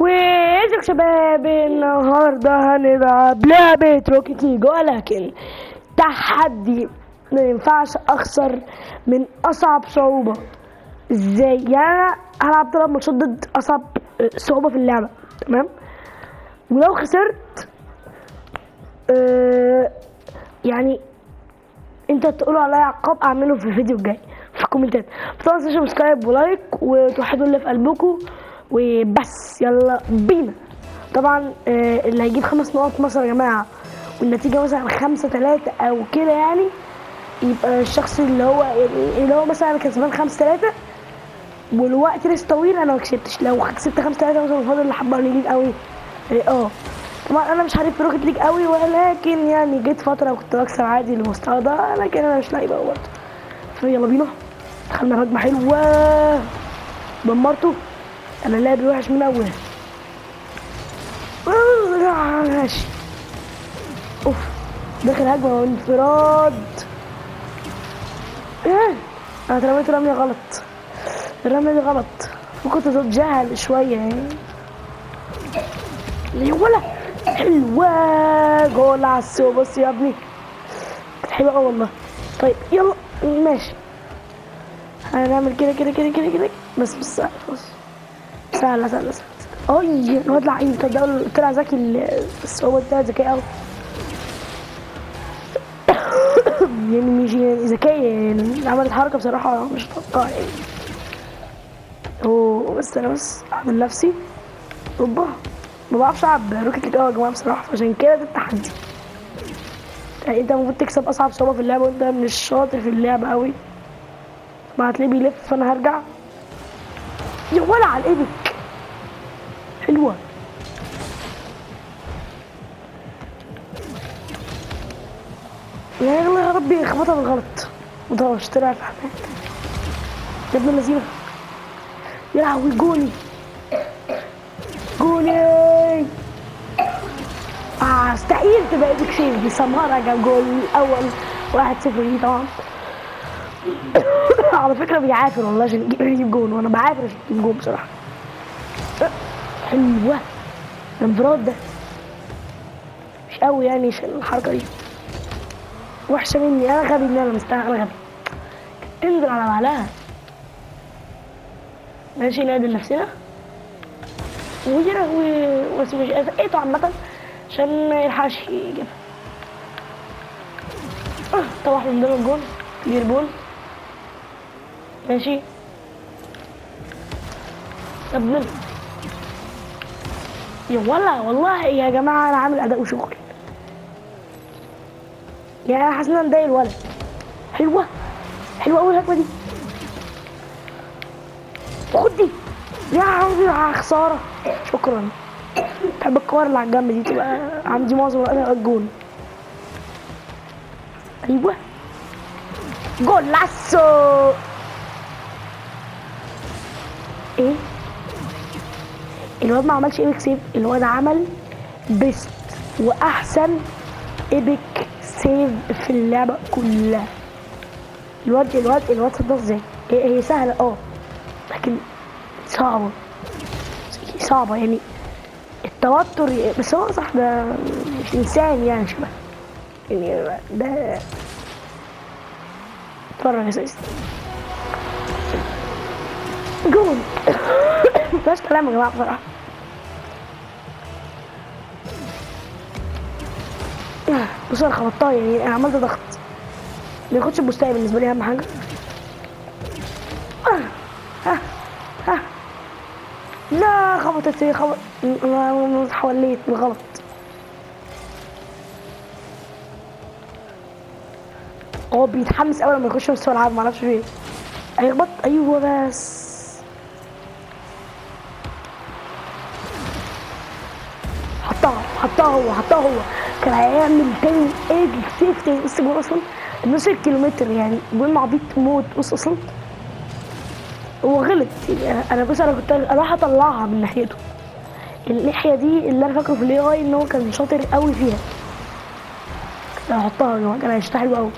وازيك شباب، النهارده هنلعب لعبة روكيت ليج، ولكن تحدي ما ينفعش اخسر من اصعب صعوبة. ازاي يعني؟ انا هلعب 3 ماتشات ضد اصعب صعوبة في اللعبة، تمام؟ ولو خسرت يعني انت تقولوا عليا عقاب اعمله في الفيديو الجاي في الكومنتات. طبعا تنسوا سبسكرايب ولايك وتوحدوا اللي في قلبكم وبس. يلا بينا. طبعا اللي هيجيب 5 نقط مثلا يا جماعه والنتيجه مثلا 5-3 او كده، يعني يبقى الشخص اللي هو مثلا كسبان 5-3 والوقت لسه طويل، انا ما كسبتش. لو كسبت 5-3 مثلا فاضل حبه قليلين قوي. طبعا انا مش عارف في روكيت ليج قوي، ولكن يعني جيت فتره كنت بكسب عادي المستوى ده، لكن انا مش لاقي بقى برضه. فيلا بينا. دخلنا هجمه حلوه دمرته. انا لعبي وحش من اول. ماشي. اوف، داخل هجمه وانفراد. انا اترميت رميه غلط. الرميه دي غلط، ممكن تتجاهل شويه يعني. ولا حلوه جول على السو. بص يا ابني كانت حلوه قوي والله. طيب يلا ماشي، هنعمل كده كده كده كده كده. بس سهله سهله سهله سهله. اي الواد لعيب، طلع ذكي. بس هو طلع ذكي قوي يعني مش ذكيه، يعني عملت حركه بصراحه مش متوقعه يعني. بس انا اعمل نفسي. اوبا، ما بعرفش العب روكيت ليج قوي يا جماعه بصراحه، عشان كده ده التحدي. يعني انت المفروض تكسب اصعب صعوبه في اللعبه وانت مش شاطر في اللعبه قوي. ما هتلاقيه بيلف فانا هرجع. يا ولا على ايدك حلوه. يا ربي خبطها بالغلط وضربش طلع في حمام. يا ابن اللذينه، يا لهوي جوني جوني. استحيل تبقى ايدك سيف دي. سمارة جاب جول الاول 1-0 دي طبعا. على فكره بيعافر والله عشان يجيب جول، وانا بعافر عشان يجيب جول بصراحه. حلوه الانفراد ده، مش قوي يعني عشان الحركه دي وحشه مني. انا غبي ان انا مستاهل، انا غبي. انزل على مهلها. ماشي نعدل نفسنا بس مش زقيته عامة عشان ما يلحقش يجيبها. طبعا من ضمن الجول كبير جول. ماشي ابن يا ولا والله يا جماعة انا عامل اداء وشغل. يعني انا حاسس ان انا مضايق الولد. حلوة حلوة اول هجمة دي. خد دي يا خسارة. شكرا. بحب الكور اللي على الجنب دي تبقى عندي معظم الوقت الجول. ايوه جول لاسو. ايه الواد ما عملش ايبك سيف، الواد عمل بيست واحسن ايبك سيف في اللعبه كلها. الواد صدق ازاي؟ هي سهله لكن صعبه يعني التوتر. بس هو صح، ده مش انسان يعني شبه يعني ده. اتفرج يا سيدي جول. مفيهاش كلام يا جماعه بصراحه. بص انا خبطتها، يعني انا عملت ضغط ما ياخدش البوستايه، بالنسبه لي اهم حاجه. لا خبطت انا حوليت بالغلط. هو بيتحمس قوي لما يخش مستوى العاب، معرفش ليه هيخبط. ايوه بس حطها هو كان هيعمل تاني ايه سيف تاني. بس جول اصلا نص الكيلومتر، يعني جول معبيط موت. بص اصلا هو غلط يعني. انا كنت اروح اطلعها من ناحيته. الناحيه دي اللي انا فاكره في الاي اي ان هو كان شاطر قوي فيها. كنت هحطها كان هيشتغل حلو قوي.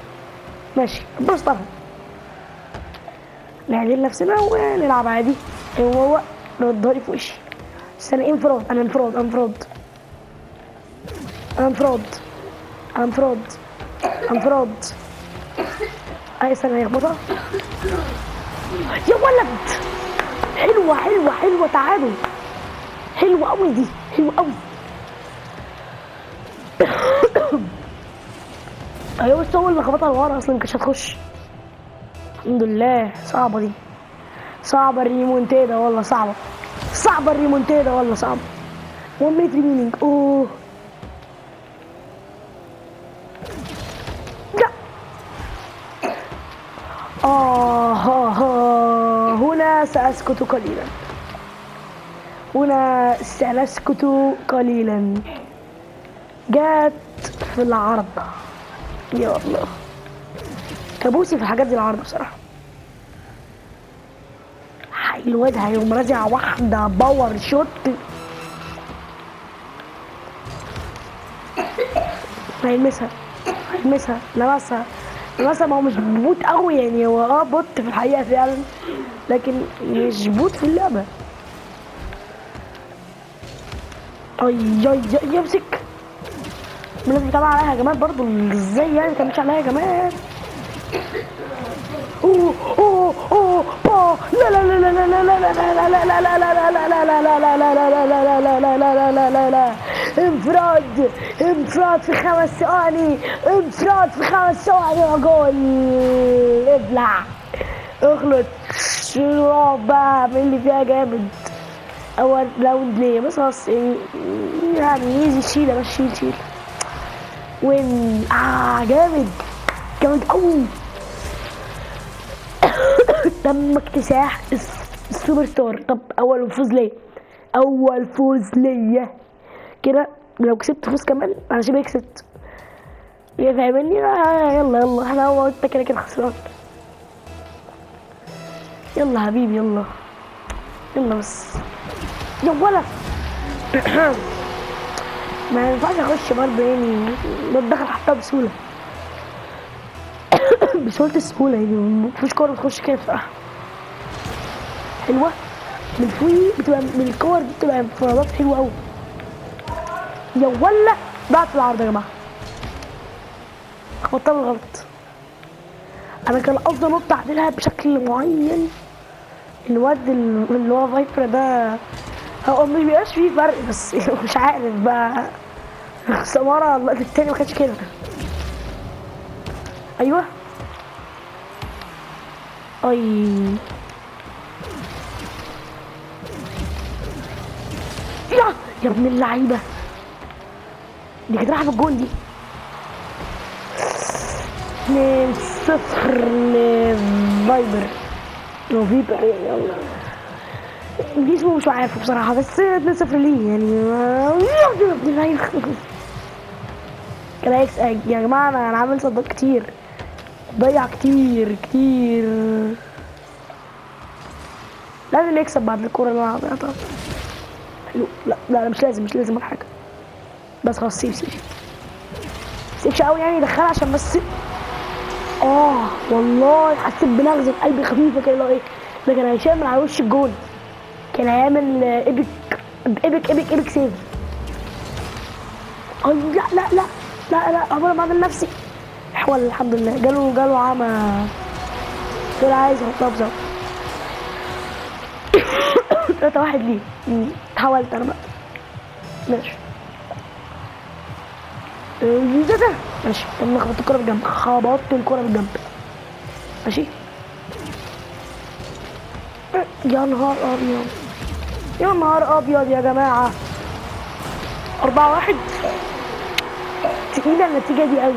ماشي بس طبعا نعدل نفسنا ونلعب عادي. هو ردالي في وشي. استنى انفراد، انا انفراد، انفراد. اي استنى يخبطها يا ولد. حلوة تعادل. حلوة قوي دي، حلوة قوي. ايوه بس هو اللي خبطها لورا اصلا، مكانتش هتخش. الحمد لله. صعبة دي، صعبة الريمونتادا والله، صعبة الريمونتادا والله، صعبة. 1 minute remaining. اوه لا. هنا سأسكت قليلا، جات في العارضة. يا الله، كابوسي في الحاجات دي العارضة بصراحة. الواد هيقوم رازع واحدة باور شوت. هيلمسها، لمسها. ما هو مش بوت قوي يعني، هو بوت في الحقيقة فعلا، لكن مش بوت في اللعبة. يمسك. لازم يتابع عليها هجمات برضه، ازاي يعني متعملش عليها هجمات؟ لا لا لا لا لا لا لا لا لا لا لا لا لا لا لا لا لا. انفراد في 5 ثواني، وجول. ابلع، اخلط، شراب بقى من اللي فيها جامد. اول راوند ليه بس خلاص يعني يجي شيله، بس شيل وين. جامد قوي. تم اكتساح السوبر ستار. طب اول فوز ليا كده. لو كسبت فوز كمان انا شبه كسبت، يا فاهمني. يلا احنا هو انت كده خسران. يلا حبيبي، يلا بس يا ولد. ما ينفعش اخش برضه يعني، بتدخل حتى بسهوله. السهوله يعني، مفيش كوره بتخش كده بصراحه. حلوه من فوق، بتبقى من الكور دي، بتبقى انفرادات حلوه قوي. يا ولا ضاعت في العرض يا جماعه، خبطتها بالغلط. انا كان قصدي انط اعدلها بشكل معين. الواد اللي هو فايبر ده، هو مش بيبقاش فيه فرق، بس مش عارف بقى. سمارة اللقطة التاني ما كانش كده. ايوه يا ابن اللعيبة، دي كانت رايحة في الجون دي. 2-0 لفايبر. فيبر يلا، دي اسمه مش عارفه بصراحة، بس 2-0 ليه يعني. يا ابن اللعيبة، كان هيكس يا جماعة. انا عامل صدات كتير، ضيع كتير. لازم يكسب بعد الكورة اللي انا ضيعتها. حلو. لا مش لازم ولا حاجة، بس خلاص سيبش قوي يعني، يدخلها عشان بس. والله حسيت بنغزة قلبي خفيفة كده، اللي هو ايه ده، كان هيشيل من على وش الجول، كان هيعمل ايبك سيف. لا عمري ما اعمل نفسي حول. الحمد لله جاله عمى، طلع عايز يحطها بزاوية. 3-1 ليه. اتحولت انا بقى. ماشي ده ماشي. طب خبطت الكرة بالجنب، ماشي. يا نهار ابيض يا جماعة. 4-1 تقيلة النتيجة دي قوي،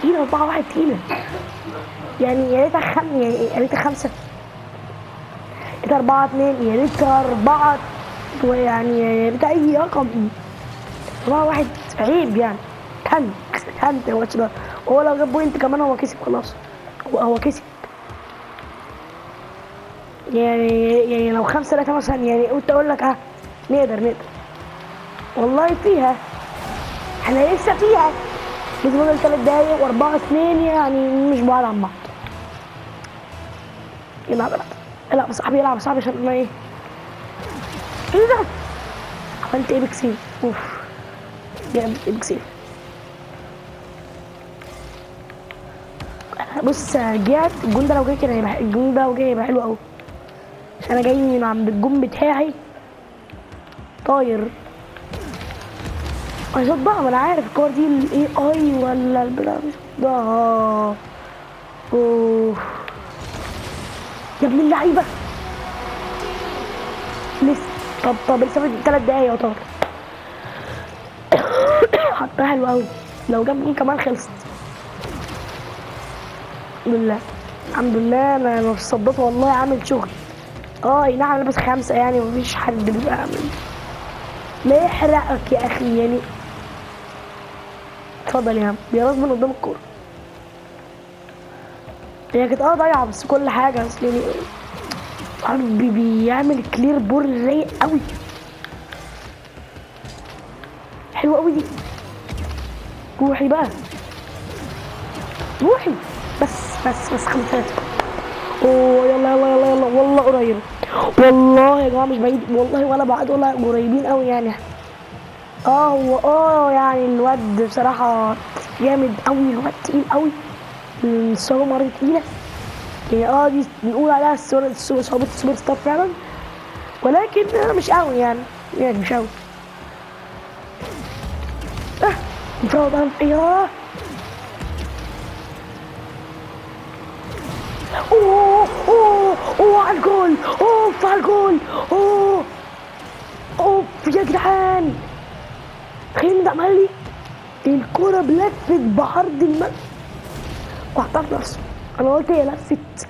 تقيلة 4-1 تقيلة يعني. يا ريتها 5، يا ريت 4-2، يا ريت 4 ويعني يا ريت اي رقم. 4-1 عيب يعني. كانت الماتش ده، وهو لو جاب بوينت كمان هو كسب خلاص. هو كسب يعني لو 5-3 مثلا يعني، قلت اقول لك نقدر والله فيها، احنا لسه فيها. لسه فاضل 3 دقايق و4-2 يعني، مش بعاد عن بعض. العب يا صاحبي، العب يا صاحبي، عشان ما ايه ده. انت ايبك سيف. اوف جامد ايبك سيف. بص رجعت الجون ده، لو جاي كده هيبقى الجون ده لو جاي هيبقى حلو قوي، عشان انا جاي من عند الجون بتاعي طاير. ايصد بقى، ما انا عارف الكور دي الاي اي ولا البتاع مش ده. اوه يا ابن اللعيبه لسه. طب لسه فاضل 3 دقايق يا طارق. حطها حلو قوي، لو جاب جون كمان خلصت. الحمد لله الحمد لله، انا في الصدات والله عامل شغل. اي نعم لابس 5 يعني، مفيش حد بيبقى عامل. لا يحرقك يا اخي يعني. اتفضل يا عم، بيراس من قدام الكوره. هي كانت ضايعه بس كل حاجه، بس يعني قلبي بيعمل كلير بول رايق قوي. حلوه قوي دي. روحي بقى روحي. بس 5. اوه يلا يلا يلا يلا، والله قريب والله يا جماعه، مش بعيد والله ولا بعد ولا قريبين قوي يعني. هو يعني الواد بصراحه جامد قوي، الواد تقيل قوي، الصوره مرة تقيله يعني. دي بنقول عليها صعوبة السوبر ستار فعلا، ولكن مش قوي يعني مش قوي. انفراد ايوه. اوه على الجول، اوف على الجول، اوف يا جدعان. تخيل ده عمل لي الكرة بلفت بعرض الملعب وحطها في نفسه. انا قلت هي لفت.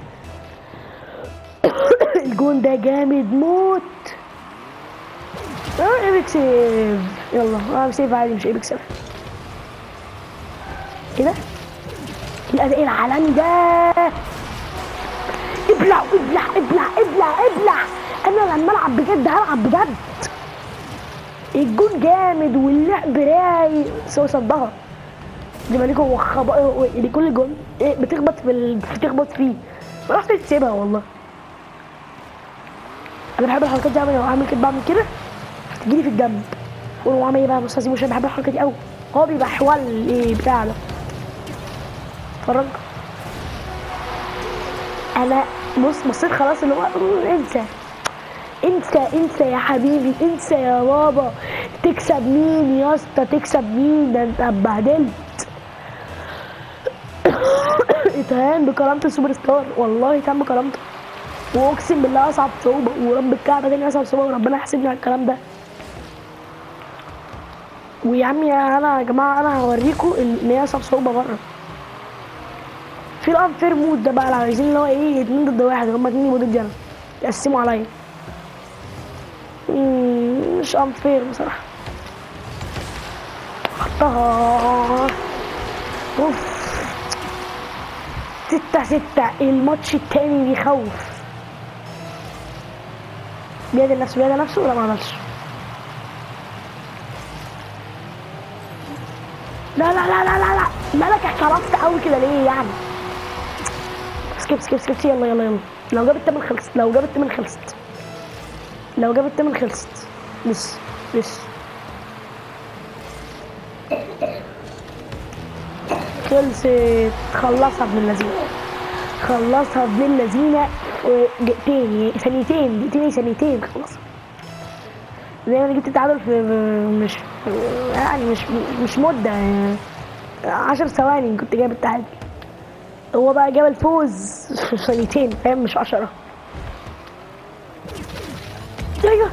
الجون ده جامد موت. ايبك سيف. يلا انا سيف عادي مش ايبك سيف. ايه ده؟ الاداء العالمي ده. ابلع ابلع ابلع ابلع ابلع. انا لما العب بجد هلعب بجد. الجون جامد واللعب رايق، سوى صدها دي مالك. هو كل جون بتخبط فيه، ما رحت تسيبها والله. انا بحب الحركات دي، بعمل كده تجيلي في الجنب واقوم عامل ايه بقى. بص مش بحب الحركه دي قوي. هو بيبقى حوال ايه بتاع ده. اتفرج انا بصيت خلاص اللي هو انسى يا حبيبي، انسى يا بابا. تكسب مين يا اسطى؟ تكسب مين؟ ده انت اتبهدلت. اتهان بكرامة السوبر ستار، والله اتهان بكرامته، واقسم بالله اصعب صعوبة، ورب الكعبة تاني اصعب صعوبة، وربنا يحاسبني على الكلام ده. ويا عمي انا يا جماعة انا هوريكم ان هي اصعب صعوبة بره. في الانفير مود ده بقى، اللي عايزين اللي هو ايه 2 ضد 1، هما 2 ضدي انا، يقسموا عليا. مش انفير بصراحة. حطها. اوف 6-6. الماتش التاني بيخوف. بيدل نفسه ولا ما عملش؟ لا مالك احترفت قوي كده ليه يعني؟ سكيب يلا. لو جاب التمن خلصت. بس خلصت. خلصها ابن اللذينه. ثانيتين خلص. زي ما انا جبت التعادل في مش مده يعني 10 ثواني كنت جايب التعادل. هو بقى جاب الفوز في ثانيتين، فاهم؟ مش 10. يلا.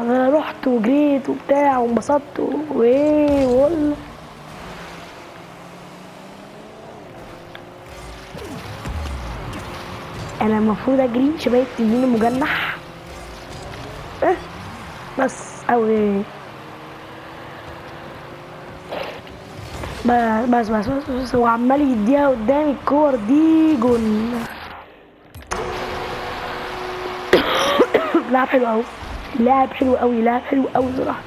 انا رحت وجريت وبتاع وانبسطت والله. انا المفروض اجري شبه التنين المجنح بس او ايه. بس هو عمال يديها قدامي الكور دي جون. لاعب حلو قوي بصراحه.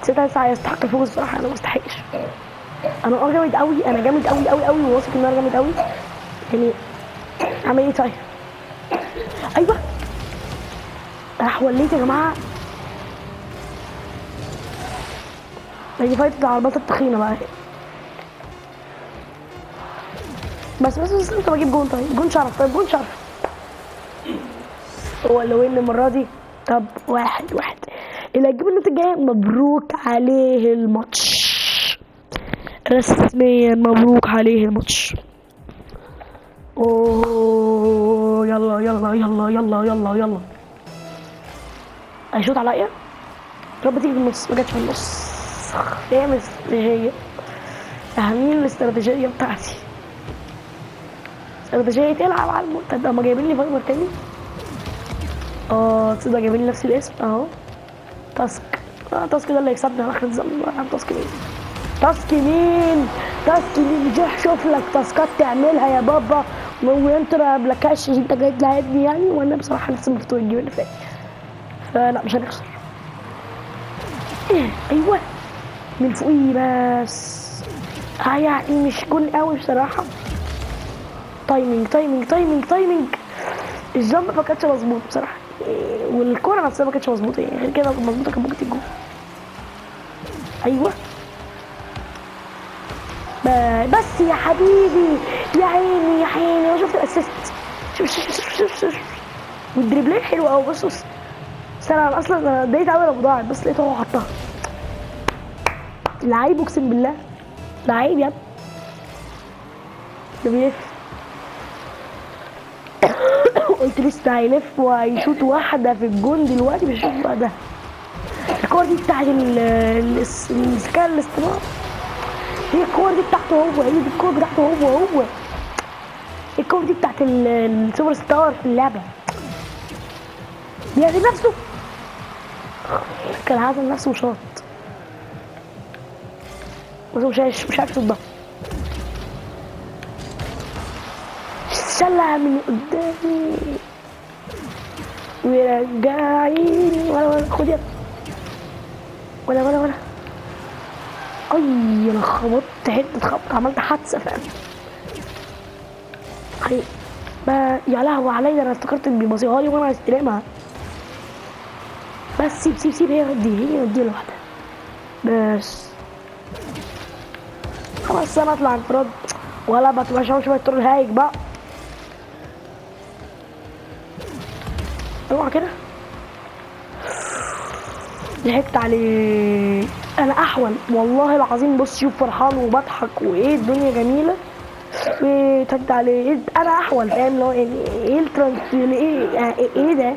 6-9 يستحق الفوز بصراحه، انا ما استحقش. انا جامد قوي، انا جامد قوي وواثق ان انا جامد قوي يعني. اعمل ايه طيب؟ ايوه وليت يا جماعه. دي فايت العربيات التخينه بقى. بس انت بجيب جون. طيب جون شرف. هو اللي وين المره دي. طب 1-1 اللي هتجيب النقطه الجايه. مبروك عليه الماتش رسميا. مبروك عليه الماتش. اوه يلا هيشوط عليا. رب تيجي في النص. ما جاتش في النص. فاهم استراتيجيه. اهمين الاستراتيجيه بتاعتي. استراتيجيه تلعب على المرتد. هما جايبين لي فايبر تاني. تصدق جايبين لي نفس الاسم اهو. تاسك. تاسك ده اللي يكسبني على اخر الزمن. تاسك مين؟ جه شوف لك تاسكات تعملها يا بابا. وانت قبلكاش انت جاي تلعبني يعني. وانا بصراحه لسه مفتوح الجيم اللي فات. فلا مش هنخسر. ايوه من فوقي بس. يعني مش جول قوي بصراحه. تايمينج. الجامب ما كانتش مظبوط بصراحه. والكوره نفسها ما كانتش مظبوطه يعني. غير كده مظبوطه كان ممكن تجي. ايوه بس يا حبيبي. يا عيني وشوف الاسيست. شوف والدريبلين حلو قوي. بص انا اصلا اتضايقت قوي لما ضاعت. بس لقيته هو حطها. لعيب اقسم بالله. لعيب يا ابني. بيلف. قلت لسه هيلف وهيشوط واحده في الجون دلوقتي. مش هشوف بقى ده. الكور دي بتاعت الذكاء الاصطناعي. هي الكور دي بتاعته هو. الكور دي بتاعت السوبر ستار في اللعبه. بيعزل نفسه. كان عازل نفسه وشاط. بس مش عارف يصدها. شلها من قدامي ورجعيني. ولا خد يا ولا انا خبطت حته خبط. عملت حادثه فعلا. يا لهوي عليا. انا افتكرت ان بيبصيها لي وانا هستلمها. بس سيب هي دي لوحدها. بس خلاص انا اطلع انفراد. ولا بتبقى شويه الطور الهايج بقى. اوعى كده. ضحكت عليه. انا احول والله العظيم. بص شوف فرحان وبضحك وايه الدنيا جميله. وضحكت عليه. انا احول فاهم اللي هو ايه الترانسفير ايه ده.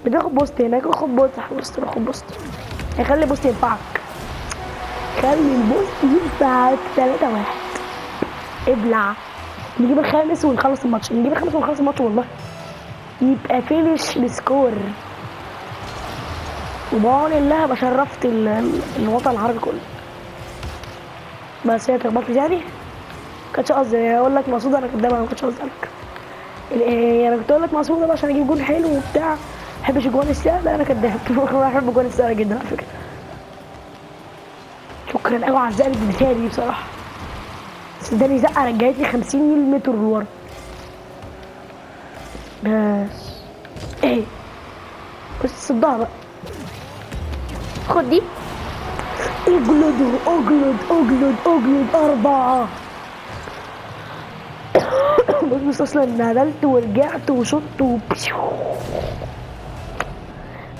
بتاخد بوست هناك. خد بوست. هيخلي بوست ينفعك. خلي البوست ينفعك. 3-1 ابلع. نجيب الخامس ونخلص الماتش. والله يبقى فينش السكور. وبعون الله بشرفت الوطن العربي كله. بس هي تخبطت يعني. كانتش قصدي اقول لك مقصود. انا كدابه. انا ما كنتش قصدي لك. انا كنت اقول لك مقصود عشان اجيب جون حلو وبتاع. ما بحبش الجوان السهله. انا كداب. انا بحب الجوان السهله جدا على فكره. شكرا قوي على الزقه الديجيتالي دي بصراحه. بس اداني زقه رجعتني 50 متر لورا. بس ايه بس صدها بقى. خد دي. اجلد 4. بص اصلا نزلت ورجعت وشطت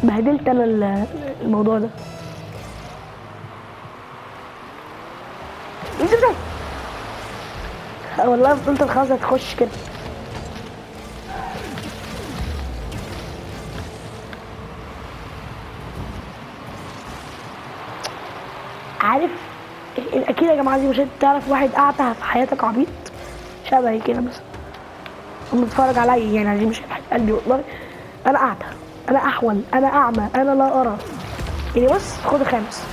بهدلت انا الموضوع ده. والله فضلت الخلاص هتخش كده. عارف اكيد يا جماعه دي مش تعرف واحد قاعدة في حياتك عبيط شبهي كده مثلا. هم بتتفرج عليا يعني. دي مش قلبي والله. انا قاعده. انا احول. انا اعمى. انا لا ارى يعني. بص خد الخامس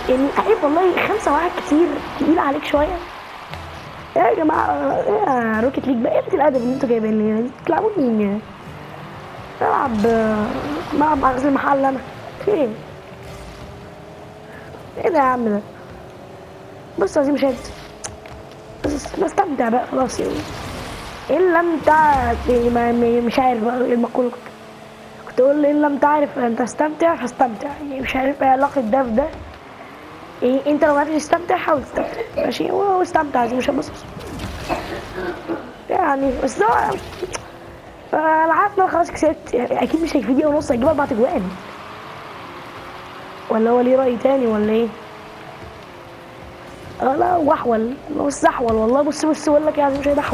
يعني. عيب والله. 5-1 كتير. تقيل عليك شويه يا جماعه. يا روكيت ليج بقى. ايه الادب اللي انتوا جايبين لي؟ بتلعبوا مين يعني؟ بلعب غزل المحل انا. فين ايه ده يا عم ده؟ بص عايزين مشاهد. بس بستمتع بقى خلاص يعني. ان لم مش عارف بقى ايه المقولة، كنت اقول ان لم تعرف ان تستمتع فاستمتع، يعني مش عارف ايه علاقة ده بده. إيه انت لو ما عرفتش تستمتع حاول تستمتع ماشي، واستمتع مش هبص يعني. بس ده انا عارف ان انا خلاص كسبت يعني، اكيد مش هيفيد دقيقة ونص هجيب 4 اجوان، ولا هو ليه رأي تاني ولا ايه؟ لا واحول، بص احول والله، بص بقول لك يعني مش هيبقى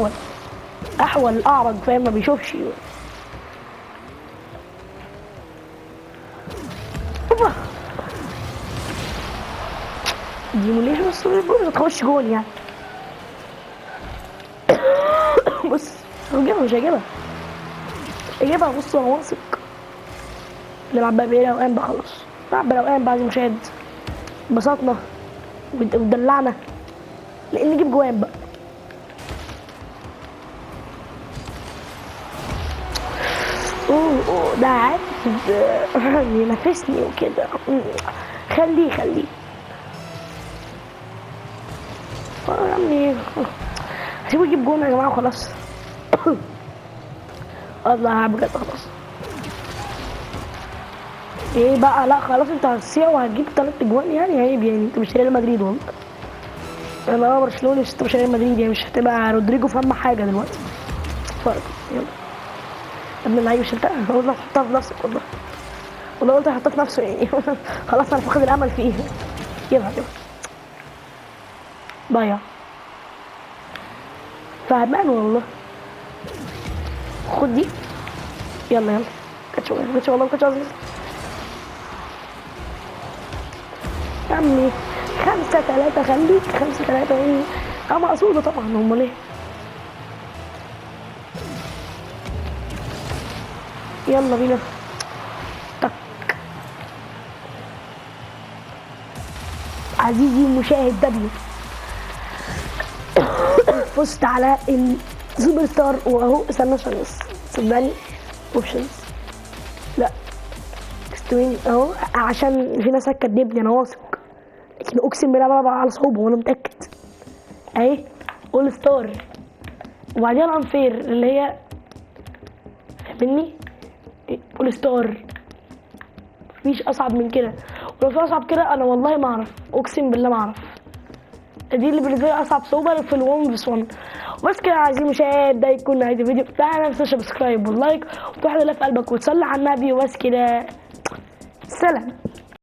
احول اعرج فاهم، ما بيشوفش. اوبا دي ليش بس تخش جون يعني. بص هجيبها مش هجيبها بص انا واثق. نلعب بقى بايه روقان بقى خلاص، نلعب بروقان بعد المشاهد، انبسطنا ودلعنا لان نجيب جوان بقى. اوه ده عايز ينافسني وكده، خليه يا عمي هسيبه يجيب جون يا جماعه وخلاص. الله بجد خلاص. ايه بقى لا خلاص انت هتصيع وهتجيب 3 اجوان يعني عيب يعني، انت مش ريال مدريد والله. انا برشلوني بس انت مش ريال مدريد يعني، مش هتبقى رودريجو فاهم حاجه دلوقتي. اتفرج يلا ابن اللعيب، مش انت والله حطها في نفسك والله قلت هحطها في نفسه يعني. خلاص انا فاقد الامل فيه. جيبها ضيع فهمان والله. خد دي يلا كاتش والله كاتش عزيز يا عمي. 5-3 خليك 5-3 يعني، مقصودة طبعا امال ايه. يلا بينا تك. عزيزي المشاهد دبليو، فزت على السوبر ستار واهو استنى عشان صدقني اوبشنز لا استوين اهو، عشان في ناس هتكدبني انا واثق، لكن اقسم بالله بلعب على صعوبه وانا متاكد. اهي اول ستار وبعدين الانفير اللي هي فاهمني، اول ستار مفيش اصعب من كده، ولو في اصعب كده انا والله ما اعرف، اقسم بالله ما اعرف. دي اللي بالنسبه لي اصعب صعوبه في الون بس 1. وبس كده عايزين مشاهد ده يكون نهايه الفيديو بتاعنا، ما تنساش سبسكرايب واللايك وتروح في قلبك وتصلي على النبي وبس كده. سلام.